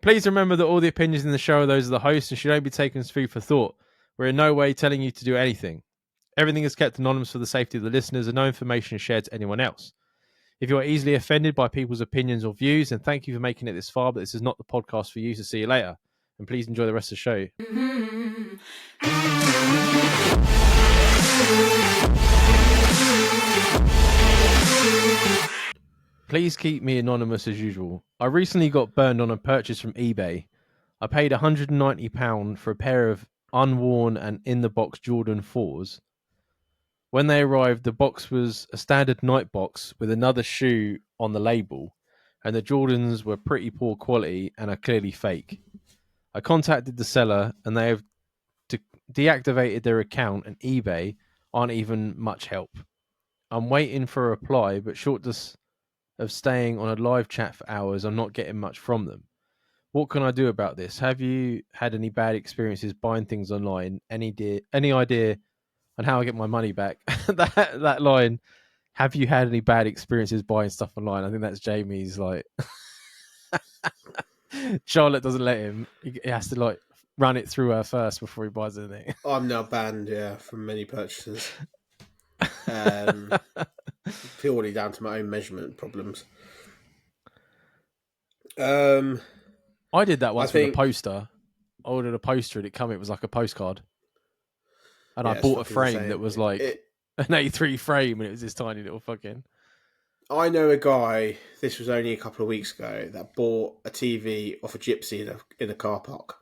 Please remember that all the opinions in the show are those of the host and should only be taken as food for thought. We're in no way telling you to do anything. Everything is kept anonymous for the safety of the listeners and no information is shared to anyone else. If you are easily offended by people's opinions or views, then thank you for making it this far, but this is not the podcast for you, so see you later. And please enjoy the rest of the show. Please keep me anonymous as usual. I recently got burned on a purchase from eBay. I paid £190 for a pair of unworn and in-the-box Jordon 4's. When they arrived, the box was a standard night box with another shoe on the label, and the Jordans were pretty poor quality and are clearly fake. I contacted the seller, and they have deactivated their account, and eBay aren't even much help. I'm waiting for a reply, but short of staying on a live chat for hours, I'm not getting much from them. What can I do about this? Have you had any bad experiences buying things online? Any idea on how I get my money back? that line, have you had any bad experiences buying stuff online? I think that's Jamie's, like, Charlotte doesn't let him. He has to, like, run it through her first before he buys anything. I'm now banned, from many purchases. Purely down to my own measurement problems. I did that once with a poster. I ordered a poster and it was like a postcard. And I bought a frame that was like an A3 frame, and it was this tiny little fucking... I know a guy, this was only a couple of weeks ago, that bought a TV off a gypsy in a car park.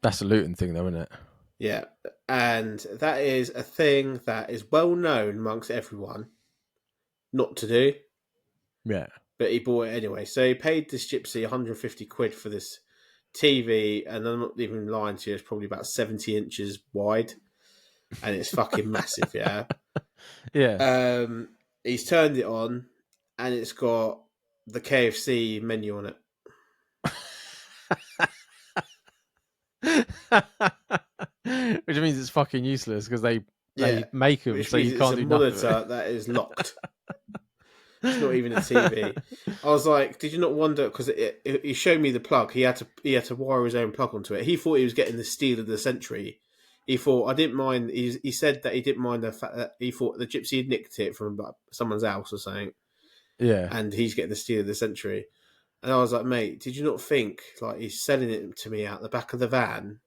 That's a Luton thing though, isn't it? Yeah. And that is a thing that is well known amongst everyone not to do. Yeah. But he bought it anyway. So he paid this gypsy 150 quid for this TV, and I'm not even lying to you, it's probably about 70 inches wide. And it's fucking massive, yeah? Yeah. He's turned it on, and it's got the KFC menu on it. Which means it's fucking useless, because they make them, so you can't do nothing. It's a monitor that is locked. It's not even a TV. I was like, did you not wonder? Because he showed me the plug. He had to wire his own plug onto it. He thought he was getting the steal of the century. He thought, I didn't mind. He said that he didn't mind the fact that he thought the gypsy had nicked it from like someone's house or something. Yeah. And he's getting the steal of the century. And I was like, mate, did you not think, like, he's selling it to me out the back of the van?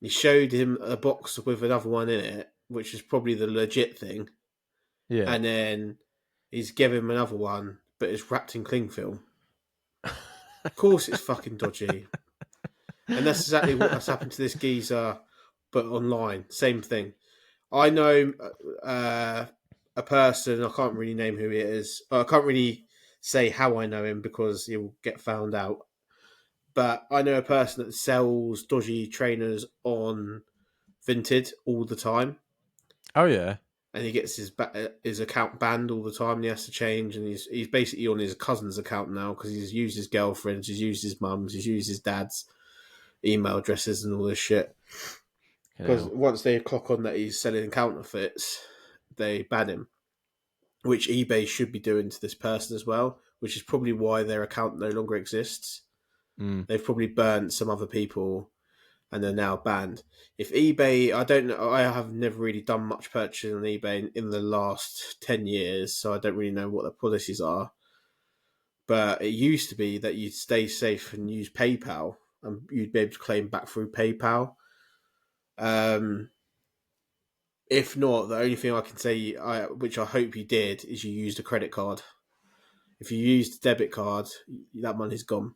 He showed him a box with another one in it, which is probably the legit thing. Yeah. And then he's given him another one, but it's wrapped in cling film. Of course it's fucking dodgy. And that's exactly what has happened to this geezer, but online. Same thing. I know a person, I can't really name who he is. I can't really say how I know him because he'll get found out. But I know a person that sells dodgy trainers on Vinted all the time. Oh, yeah. And he gets his account banned all the time, and he has to change. And he's basically on his cousin's account now because he's used his girlfriend's, he's used his mum's, he's used his dad's email addresses and all this shit. Because once they clock on that he's selling counterfeits, they ban him, which eBay should be doing to this person as well, which is probably why their account no longer exists. They've probably burnt some other people and they're now banned. If eBay, I don't know, I have never really done much purchasing on eBay in the last 10 years, so I don't really know what the policies are. But it used to be that you'd stay safe and use PayPal, and you'd be able to claim back through PayPal. If not, the only thing I can say, which I hope you did, is you used a credit card. If you used a debit card, that money's gone.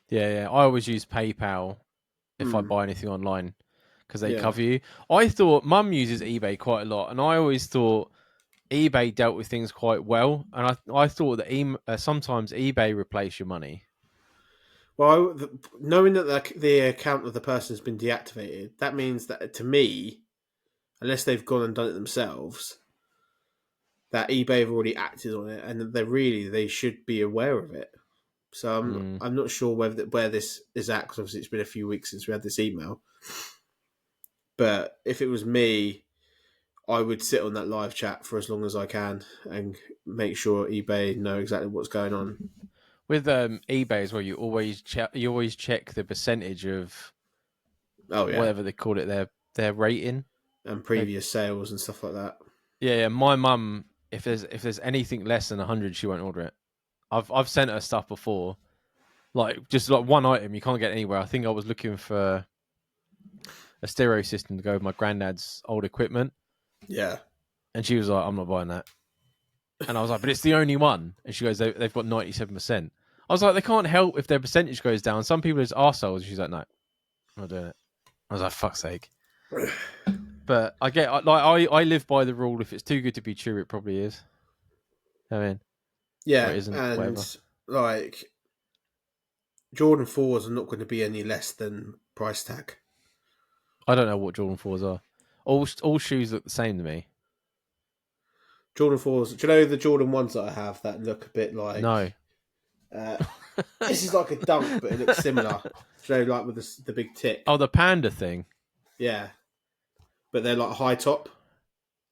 Yeah. I always use PayPal if I buy anything online because they cover you. I thought Mum uses eBay quite a lot, and I always thought eBay dealt with things quite well, and I thought that sometimes eBay replace your money. Well, knowing that the account of the person has been deactivated, that means that, to me, unless they've gone and done it themselves, that eBay have already acted on it, and they should be aware of it. So I'm not sure where this is at, because obviously it's been a few weeks since we had this email. But if it was me, I would sit on that live chat for as long as I can and make sure eBay know exactly what's going on. With eBay as well, you always check the percentage of Oh yeah, whatever they call it, their rating. and They, previous sales and stuff like that. yeah. My mum, if there's anything less than 100, she won't order it. I've sent her stuff before, like just like one item you can't get anywhere. I think I was looking for a stereo system to go with my granddad's old equipment, Yeah, and she was like, "I'm not buying that." And I was like, "But it's the only one." And she goes, "They've got 97%." I was like, "They can't help if their percentage goes down. Some people are just arseholes." She's like, "No, I'm not doing it." I was like, "Fuck's sake." But I get I live by the rule: if it's too good to be true, it probably is. I mean, or yeah, it isn't. Whatever. and like Jordan 4s are not going to be any less than price tag. I don't know what Jordan 4's are. All shoes look the same to me. Jordan 4s. Do you know the Jordan 1s that I have that look a bit like? No. Uh, this is like a dunk, but it looks similar. Do you know, like with the big tick? Oh, the panda thing. Yeah, but they're like high top.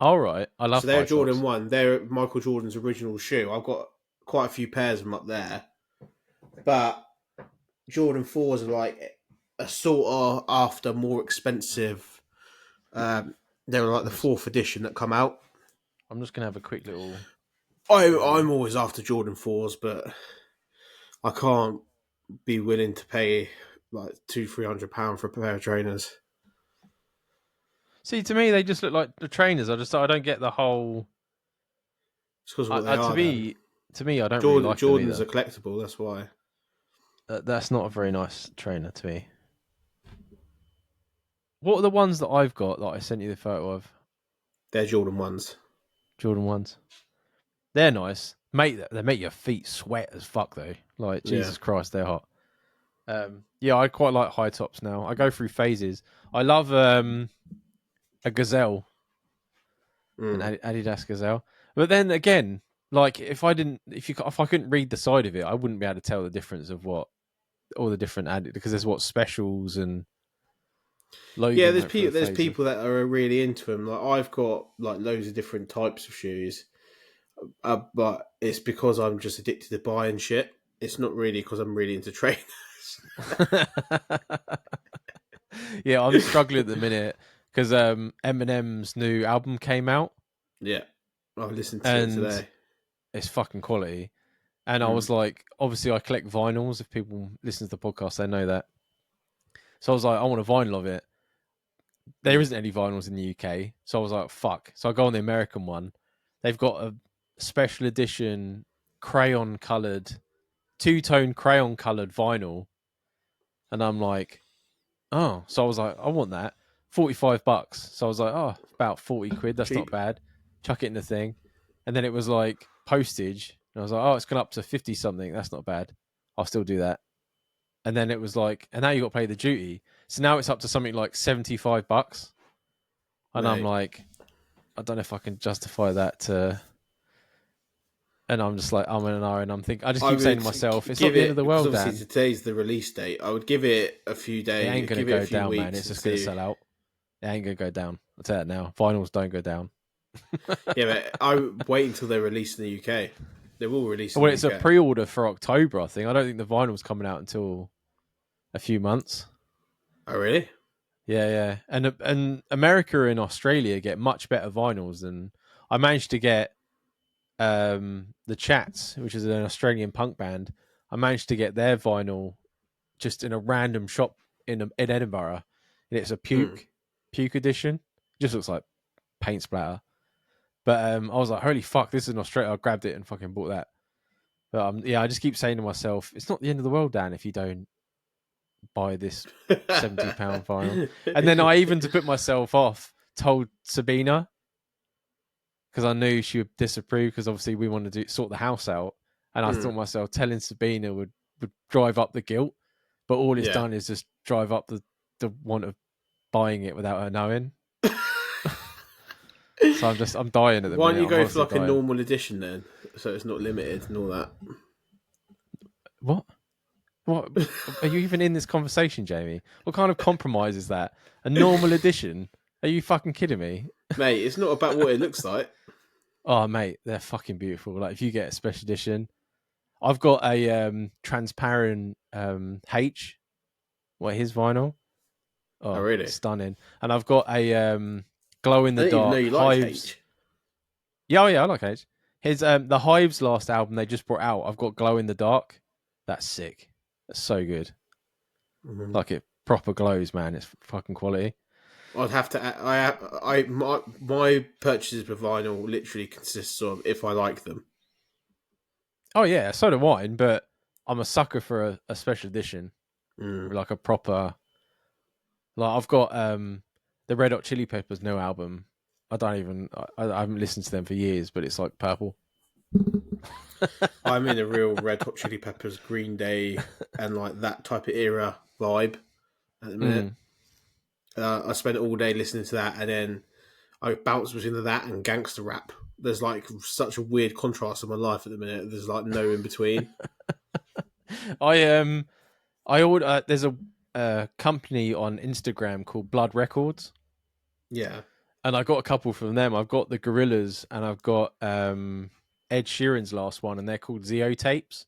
All right. I So love they're high Jordan tops. 1. They're Michael Jordan's original shoe. I've got quite a few pairs of them up there, but Jordan 4s are like a sort of after more expensive. They were like the fourth edition that come out. I'm just gonna have a quick little. I'm always after Jordan 4s, but I can't be willing to pay like £200-300 for a pair of trainers. See, to me, they just look like the trainers. I don't get the whole. It's because of what they To are. Then me, I don't really like them Jordans either. are collectible. That's why That's not a very nice trainer to me. What are the ones that I've got that I sent you the photo of? they're Jordan 1s. Jordan ones. They're nice, mate. They make your feet sweat as fuck though. Like Yeah. Jesus Christ, they're hot. Yeah, I quite like high tops now. I go through phases. I love a Gazelle, an Mm. Adidas Gazelle. But then again, like if I couldn't read the side of it, I wouldn't be able to tell the difference of what all the different because there's what specials and Yeah, logo for the there's phases. people that are really into them. Like I've got like loads of different types of shoes, but it's because I'm just addicted to buying shit. It's not really because I'm really into trainers. Yeah, I'm struggling at the minute because Eminem's new album came out Yeah, I listened to it and today. it's fucking quality. And I Mm. was like, obviously, I collect vinyls. If people listen to the podcast, they know that. So I was like, I want a vinyl of it. There isn't any vinyls in the UK. So I was like, fuck. So I go on the American one. They've got a special edition crayon colored, two-tone crayon colored vinyl. And I'm like, oh. So I was like, I want that. $45. So I was like, oh, about 40 quid. That's not Cheap. bad. Chuck it in the thing. And then it was like postage. And I was like, oh, it's gone up to 50 something. That's not bad. I'll still do that. And then it was like, and now you got to pay the duty. So now it's up to something like $75. And I'm Mate. like, I don't know if I can justify that to. And I'm just like, I'm in an hour, and I'm thinking, I just I keep saying would to myself, it's not give the end of it the because world, obviously Dan. today's the release date. I would give it a few It ain't days, gonna give it a go few down, man. weeks, It's and just gonna see. sell out. It ain't gonna go down. I'll tell you that now. Vinyls don't go down. Yeah, but I wait until they release in the UK. They will release in Well, the it's a UK. pre-order for October, I think. I don't think the vinyl's coming out until a few months. Oh, really? Yeah. And America and Australia get much better vinyls than I managed to get. The Chats, which is an Australian punk band, I managed to get their vinyl just in a random shop in Edinburgh, and it's a Mm. puke edition. Just looks like paint splatter. But I was like, holy fuck, this is in Australia. I grabbed it and fucking bought that. But yeah, I just keep saying to myself, it's not the end of the world, Dan, if you don't buy this £70 vinyl. And then I even, to put myself off, told Sabina because I knew she would disapprove because obviously we wanted to sort the house out. And I thought Mm. myself, telling Sabina would drive up the guilt. But all it's Yeah. done is just drive up the want of buying it without her knowing. So I'm dying at the Why don't minute. you I'm go for honestly like a dying. normal edition then, so it's not limited and all that? What? What? Are you even in this conversation, Jamie? What kind of compromise is that? A normal edition? Are you fucking kidding me? Mate, it's not about what it looks like. Oh, mate, they're fucking beautiful. Like if you get a special edition, I've got a transparent his vinyl. Oh, Oh, it's really? stunning. And I've got a glow in I the didn't even know dark you liked Hives. H. Yeah, oh yeah, I like H. His the Hives last album they just brought out. I've got glow in the dark. That's sick. That's so good. Mhm. Like it proper glows, man. It's fucking quality. I'd have to. My purchases of vinyl literally consists of if I like them. Oh yeah, so do mine. But I'm a sucker for a special edition, Mm. like a proper. Like I've got the Red Hot Chili Peppers new album. I haven't listened to them for years, but it's like purple. I'm in a real Red Hot Chili Peppers, Green Day, and like that type of era vibe at the minute. Mm. I spent all day listening to that, and then I bounce between that and gangster rap. There's like such a weird contrast in my life at the minute. There's like no in between. I I ordered. There's a company on Instagram called Blood Records, Yeah. and I got a couple from them. I've got the Gorillas, and I've got Ed Sheeran's last one, and they're called Zeo tapes.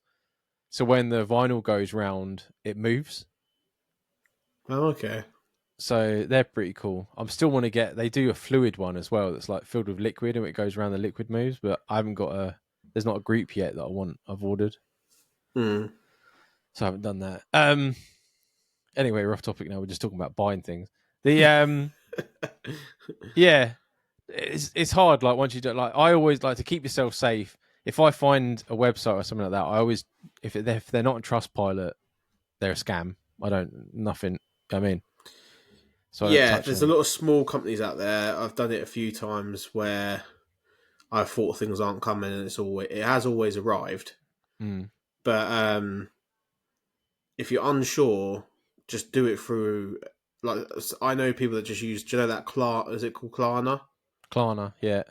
So when the vinyl goes round, it moves. Oh, okay. So they're pretty cool. I still want to get. They do a fluid one as well. That's like filled with liquid, and it goes around. The liquid moves, but I haven't got a. There's not a group yet that I want. I've ordered, Mm. so I haven't done that. Anyway, we're off topic now. We're just talking about buying things. The yeah, it's hard. Like once you do, like I always like to keep yourself safe. If I find a website or something like that, I always if they're not on Trustpilot, they're a scam. I don't nothing. I mean, so I don't Yeah, touch there's a them. lot of small companies out there. I've done it a few times where I thought things aren't coming, and it has always arrived. Mm. But if you're unsure, just do it through. Like I know people that just use. Do you know that Klarna? Is it called Klarna? Klarna, yeah,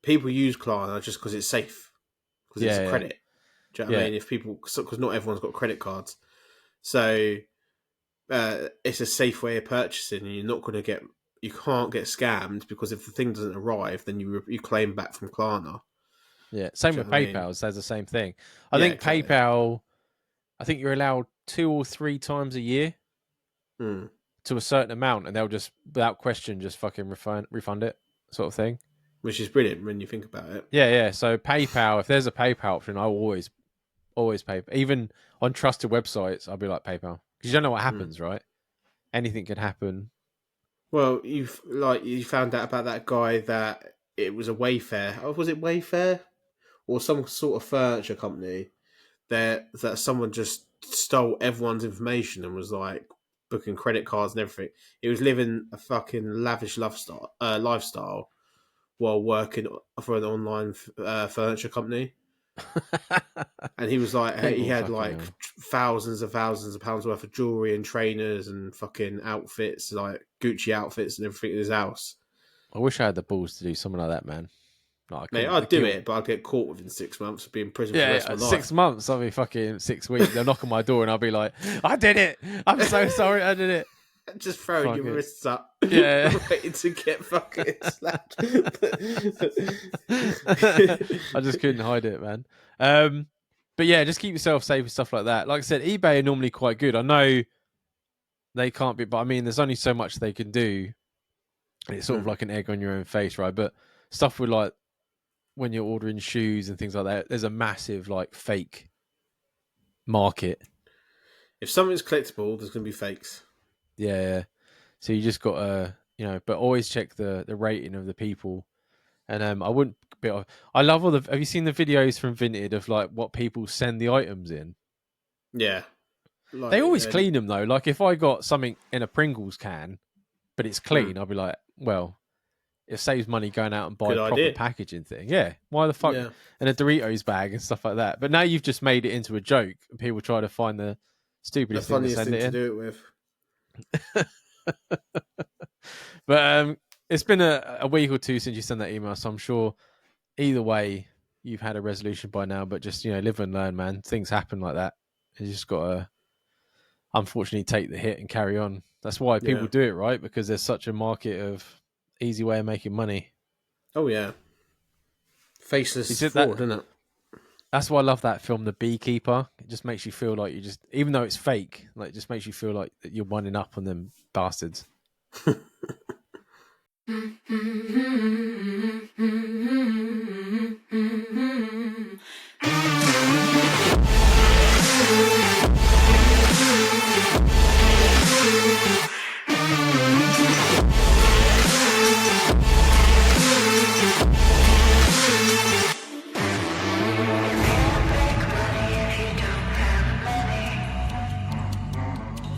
People use Klarna just because it's safe, because it's a yeah, credit. Do you know what I yeah, mean? If people, because not everyone's got credit cards, so it's a safe way of purchasing, and you can't get scammed because if the thing doesn't arrive, then you claim back from Klarna. yeah. Same Do you with know what I mean? PayPal. It says the same thing. I Yeah, think exactly. PayPal. I think you're allowed 2 or 3 times a year Mm. to a certain amount, and they'll just, without question, just fucking refund it, sort of thing. Which is brilliant when you think about it. Yeah, yeah. So PayPal, if there's a PayPal option, I always pay. Even on trusted websites, I'll be like PayPal because you don't know what Mm. happens, right? Anything could happen. Well, you found out about that guy that it was a Wayfair. Oh, was it Wayfair or some sort of furniture company that someone just stole everyone's information and was like booking credit cards and everything. He was living a fucking lavish lifestyle while working for an online furniture company. And he was like, he People had fucking like hell. thousands of pounds worth of jewelry and trainers and fucking outfits, like Gucci outfits and everything in his house. I wish I had the balls to do something like that, man. Like I Mate, couldn't. The I'd do guilt. it, but I'd get caught within 6 months, be in prison for the Yeah, rest of my life. 6 months. I'll be fucking 6 weeks. They'll knock on my door and I'll be like, "I did it. I'm so sorry. I did it." Just throwing your Fuck it. wrists up, Yeah. waiting to get fucking slapped. I just couldn't hide it, man. But yeah, just keep yourself safe and stuff like that. Like I said, eBay are normally quite good. I know they can't be, but I mean, there's only so much they can do. It's sort of Hmm. like an egg on your own face, right? But stuff with like when you're ordering shoes and things like that, there's a massive like fake market. If something's collectible, there's going to be fakes. Yeah, yeah. So you just got to, but always check the rating of the people. And I wouldn't be. I love all the. Have you seen the videos from Vinted of like what people send the items in? Yeah, They like always clean them though. Like if I got something in a Pringles can, but it's clean, I'll be like, well, it saves money going out and buy good a proper idea. packaging thing. Yeah, why the fuck? Yeah, And a Doritos bag and stuff like that. But now you've just made it into a joke, and people try to find the the stupidest thing to funniest send thing it to in. do it with. But it's been a week or two since you sent that email, so I'm sure either way you've had a resolution by now. But just live and learn, man. Things happen like that. You just got to unfortunately take the hit and carry on. That's why people Yeah. do it, right? Because there's such a market of easy way of making money. Oh yeah. You Faceless said that fraud, isn't it? That's why I love that film, The Beekeeper. It just makes you feel like you just, even though it's fake, like it just makes you feel like that you're winding up on them bastards.